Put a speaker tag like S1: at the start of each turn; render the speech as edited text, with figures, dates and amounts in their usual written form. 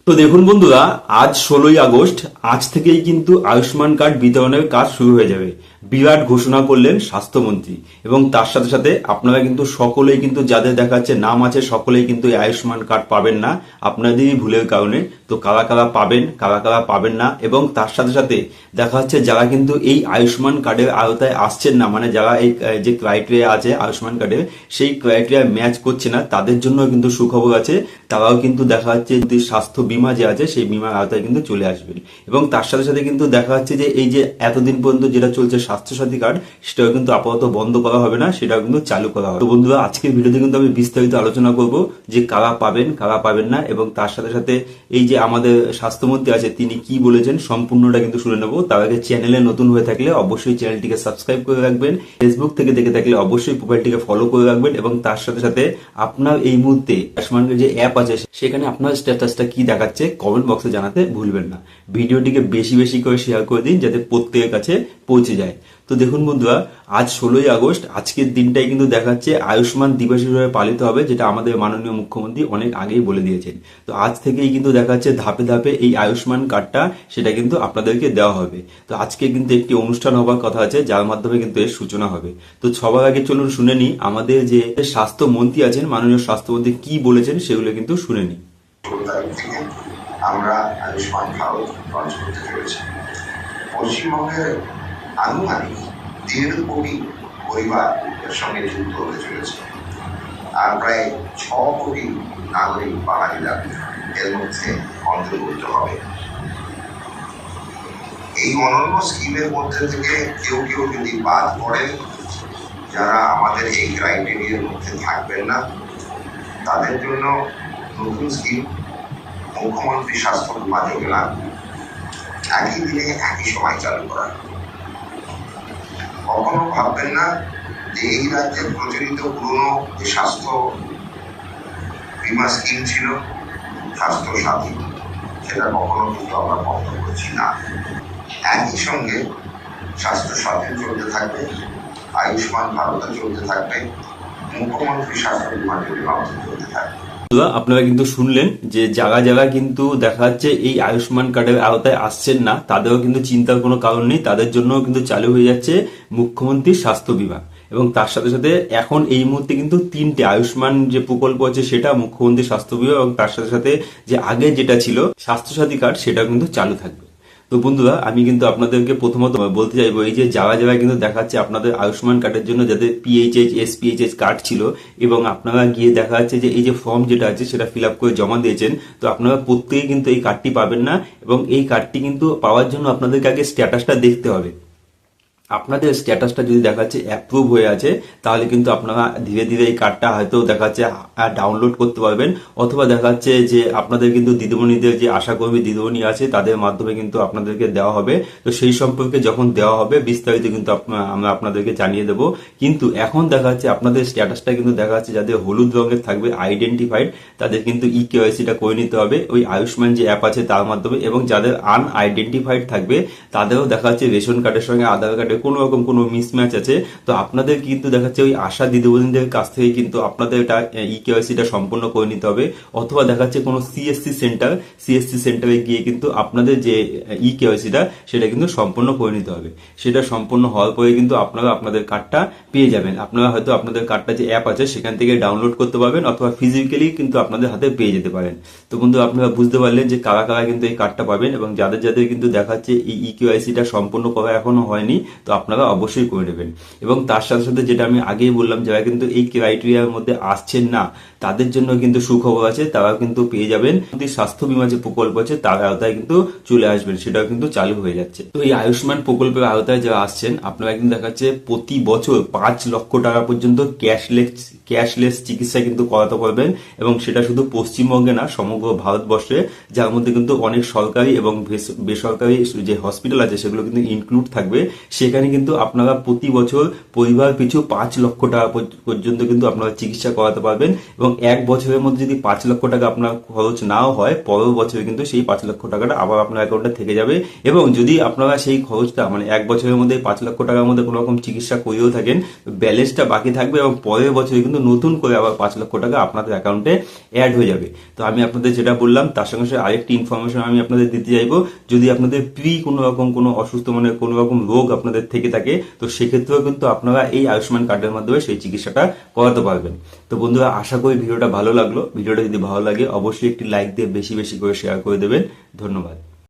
S1: তো দেখুন বন্ধুরা, আজ 16ই আগস্ট, আজ থেকেই কিন্তু আয়ুষ্মান কার্ড বিতরণের কাজ শুরু হয়ে যাবে। বিরাট ঘোষণা করলেন স্বাস্থ্যমন্ত্রী। এবং তার সাথে সাথে আপনারা কিন্তু সকলেই কিন্তু যাদের দেখাচ্ছে নাম আছে সকলেই কিন্তু এই আয়ুষ্মান কার্ড পাবেন না আপনাদেরই ভুলের কারণে। তো কারা কারা পাবেন, কারা কারা পাবেন না, এবং তার সাথে সাথে দেখা যাচ্ছে যারা কিন্তু এই আয়ুষ্মান কার্ডের আওতায় আসছেন না, মানে যারা এই যে ক্রাইটেরিয়া আছে আয়ুষ্মান কার্ডের সেই ক্রাইটেরিয়া ম্যাচ করছে না, তাদের জন্য কিন্তু সুখবর আছে। তারাও কিন্তু দেখা যাচ্ছে যে স্বাস্থ্য বীমা যে আছে সেই বীমার আওতায় কিন্তু চলে আসবেন। এবং তার সাথে সাথে কিন্তু দেখা যাচ্ছে যে এই যে এতদিন পর্যন্ত যেটা চলছে স্বাস্থ্যসাথী কার্ড, সেটাও কিন্তু আপাতত বন্ধ করা হবে না, সেটাও কিন্তু চালু করা হবে। তো বন্ধুরা, আজকের ভিডিওতে কিন্তু আমি বিস্তারিত আলোচনা করব যে কারা পাবেন কারা পাবেন না, এবং তার সাথে সাথে এই যে আমাদের স্বাস্থ্যমন্ত্রী আছে তিনি কি বলেছেন সম্পূর্ণটা কিন্তু শুনে নেবো। তার আগে চ্যানেলে নতুন হয়ে থাকলে অবশ্যই চ্যানেলটিকে সাবস্ক্রাইব করে রাখবেন, ফেসবুক থেকে দেখে থাকলে অবশ্যই প্রোফাইলটিকে ফলো করে রাখবেন, এবং তার সাথে সাথে আপনার এই মুহূর্তে আয়ুষ্মানের যে অ্যাপ আছে সেখানে আপনার স্ট্যাটাসটা কি দেখাচ্ছে কমেন্ট বক্সে জানাতে ভুলবেন না। ভিডিওটিকে বেশি বেশি করে শেয়ার করে দিন যাতে প্রত্যেকের কাছে পৌঁছে যায়। তো দেখুন বন্ধুরা, আজ 16ই আগস্ট, আজকের দিনটাই কিন্তু দেখাচ্ছে আয়ুষ্মান দিবস হিসেবে পালিত হবে, যেটা আমাদের মাননীয় মুখ্যমন্ত্রী অনেক আগেই বলে দিয়েছেন। তো আজ থেকেই কিন্তু দেখাচ্ছে ধাপে ধাপে এই আয়ুষ্মান কার্ডটা সেটা কিন্তু আপনাদেরকে দেওয়া হবে। তো আজকে কিন্তু একটি অনুষ্ঠান হবার কথা আছে যার মাধ্যমে কিন্তু এর সূচনা হবে। তো সবার আগে চলুন শুনে নিই আমাদের যে স্বাস্থ্যমন্ত্রী আছেন, মাননীয় স্বাস্থ্যমন্ত্রী কি বলেছেন সেগুলো কিন্তু শুনে নিই।
S2: আমরা আয়ুষ্মান ভারত লঞ্চ করতে চলেছি। পশ্চিমবঙ্গের আনুমানিক 1.5 কোটি পরিবার এর সঙ্গে যুক্ত হতে চলেছে, আর প্রায় 6 কোটি নাগরিক বাঙালিরা এর মধ্যে অন্তর্ভুক্ত হবে। এই অনন্য স্কিমের মধ্যে থেকে কেউ কেউ যদি বাদ পড়েন, যারা আমাদের এই ক্রাইটেরিয়ার মধ্যে থাকবেন না, তাদের জন্য নতুন স্কিম মুখ্যমন্ত্রী স্বাস্থ্য বীমা যোজনা একই দিনে একই সময় চালু করা। কখনো ভাববেন না যে এই রাজ্যে প্রচলিত পুরনো যে স্বাস্থ্য বীমা স্কিম ছিল স্বাস্থ্য সাথী, সেটা কখনো কিন্তু আমরা বন্ধ করছি না। একই সঙ্গে স্বাস্থ্য সাথী চলতে থাকবে, আয়ুষ্মান ভারত চলতে থাকবে, মুখ্যমন্ত্রী স্বাস্থ্য বীমা যোজনাও চলতে থাকবে।
S1: আপনারা কিন্তু শুনলেন যে যারা যারা কিন্তু দেখা যাচ্ছে এই আয়ুষ্মান কার্ডের আওতায় আসছেন না, তাদেরও কিন্তু চিন্তার কোনো কারণ নেই, তাদের জন্য কিন্তু চালু হয়ে যাচ্ছে মুখ্যমন্ত্রীর স্বাস্থ্য বীমা। এবং তার সাথে সাথে এখন এই মুহূর্তে কিন্তু 3টে আয়ুষ্মান যে প্রকল্প আছে সেটা মুখ্যমন্ত্রী স্বাস্থ্য বীমা, এবং তার সাথে সাথে যে আগে যেটা ছিল স্বাস্থ্যসাথী কার্ড সেটাও কিন্তু চালু থাকবে। তো বন্ধুরা, আমি কিন্তু আপনাদেরকে প্রথমত বলতে চাইবো এই যে যারা যারা কিন্তু দেখাচ্ছে আপনাদের আয়ুষ্মান কার্ডের জন্য যাদের পিএইচএইচ এসপিএইচএইচ কার্ড ছিল, এবং আপনারা গিয়ে দেখা যাচ্ছে যে এই যে ফর্ম যেটা আছে সেটা ফিল আপ করে জমা দিয়েছেন, তো আপনারা প্রত্যেকেই কিন্তু এই কার্ডটি পাবেন না। এবং এই কার্ডটি কিন্তু পাওয়ার জন্য আপনাদেরকে আগে স্ট্যাটাসটা দেখতে হবে। আপনাদের স্ট্যাটাসটা যদি দেখাচ্ছে অ্যাপ্রুভ হয়ে আছে, তাহলে কিন্তু আপনারা ধীরে ধীরে এই কার্ডটা হয়তো দেখাচ্ছে ডাউনলোড করতে পারবেন, অথবা দেখাচ্ছে যে আপনাদের কিন্তু দিদিমণিদের যে আশাকর্মী দিদিমণি আছে তাদের মাধ্যমে কিন্তু আপনাদেরকে দেওয়া হবে। তো সেই সম্পর্কে যখন দেওয়া হবে বিস্তারিত কিন্তু আমরা আপনাদেরকে জানিয়ে দেবো। কিন্তু এখন দেখাচ্ছে আপনাদের স্ট্যাটাসটা কিন্তু দেখাচ্ছে যাদের হলুদ রঙের থাকবে আইডেন্টিফাইড, তাদের কিন্তু ইকেওয়াইসিটা করে নিতে হবে ওই আয়ুষ্মান যে অ্যাপ আছে তার মাধ্যমে। এবং যাদের আনআইডেন্টিফাইড থাকবে তাদেরও দেখাচ্ছে রেশন কার্ডের সঙ্গে আধার কার্ডের কোনো রকম কোনো মিসম্যাচ আছে, তো আপনাদের কিন্তু দেখাচ্ছে ওই আশা দিদিমণিদের কাছ থেকে কিন্তু আপনাদের এটা ইকেওয়াইসিটা সম্পূর্ণ করে নিতে হবে। অথবা দেখাচ্ছে কোনো সিএসসি সেন্টারে গিয়ে কিন্তু আপনাদের যে ইকেওয়াইসিটা সেটা কিন্তু সম্পূর্ণ করে নিতে হবে। সেটা সম্পূর্ণ হওয়ার পরে কিন্তু আপনারা আপনাদের কার্ডটা পেয়ে যাবেন। আপনারা হয়তো আপনাদের কার্ডটা যে অ্যাপ আছে সেখান থেকে ডাউনলোড করতে পারবেন, অথবা ফিজিক্যালি কিন্তু আপনাদের হাতে পেয়ে যেতে পারেন। তো বন্ধু, আপনারা বুঝতে পারলেন যে কারা কারা কিন্তু এই কার্ডটা পাবেন, এবং যাদের যাদের কিন্তু দেখাচ্ছে এই ইকেওয়াইসিটা সম্পূর্ণ করা এখনো হয়নি, তো আপনারা অবশ্যই করে নেবেন। এবং তার সাথে সাথে যেটা আমি আগেই বললাম, যারা কিন্তু এই ক্রাইটেরিয়ার মধ্যে আসছেন না তাদের জন্য কিন্তু সুখবর আছে, তারা কিন্তু পেয়ে যাবেন স্বাস্থ্য বীমা যে প্রকল্প আছে তার আওতায় কিন্তু চলে আসবেন, সেটাও কিন্তু চালু হয়ে যাচ্ছে। তো এই আয়ুষ্মান প্রকল্পের আওতায় যারা আসছেন আপনারা কিন্তু দেখাচ্ছে প্রতি বছর 5 লক্ষ টাকা পর্যন্ত ক্যাশলেস চিকিৎসা কিন্তু করাতে পারবেন, এবং সেটা শুধু পশ্চিমবঙ্গে না সমগ্র ভারতবর্ষে, যার মধ্যে কিন্তু অনেক সরকারি এবং বেসরকারি যে হসপিটাল আছে সেগুলো কিন্তু ইনক্লুড থাকবে। সেখানে কিন্তু আপনারা প্রতি বছর পরিবার পিছু 5 লক্ষ টাকা পর্যন্ত কিন্তু আপনারা চিকিৎসা করাতে পারবেন। এবং 1 বছরের মধ্যে যদি 5 লক্ষ টাকা আপনার খরচ নাও হয়, পরের বছরে কিন্তু সেই 5 লক্ষ টাকাটা আবার আপনার অ্যাকাউন্টে থেকে যাবে। এবং যদি আপনারা সেই খরচটা মানে 1 বছরের মধ্যে 5 লক্ষ টাকার মধ্যে কোনো রকম চিকিৎসা করেও থাকেন, ব্যালেন্সটা বাকি থাকবে, এবং পরের বছরে কিন্তু কিন্তু নতুন করে আবার 5 লক্ষ টাকা আপনাদের অ্যাকাউন্টে অ্যাড হয়ে যাবে। তো আমি আপনাদের যেটা বললাম তার সঙ্গে সঙ্গে আরেকটি ইনফরমেশন আমি আপনাদের দিতে চাইবো, যদি আপনাদের কোনো রকম কোনো অসুস্থ মানে কোনো রকম রোগ আপনাদের থেকে থাকে, তো সেক্ষেত্রেও কিন্তু আপনারা এই আয়ুষ্মান কার্ডের মাধ্যমে সেই চিকিৎসাটা করাতে পারবেন। তো বন্ধুরা, আশা করি ভিডিওটা ভালো লাগলো। ভিডিওটা যদি ভালো লাগে অবশ্যই একটি লাইক দিয়ে বেশি বেশি করে শেয়ার করে দেবেন। ধন্যবাদ।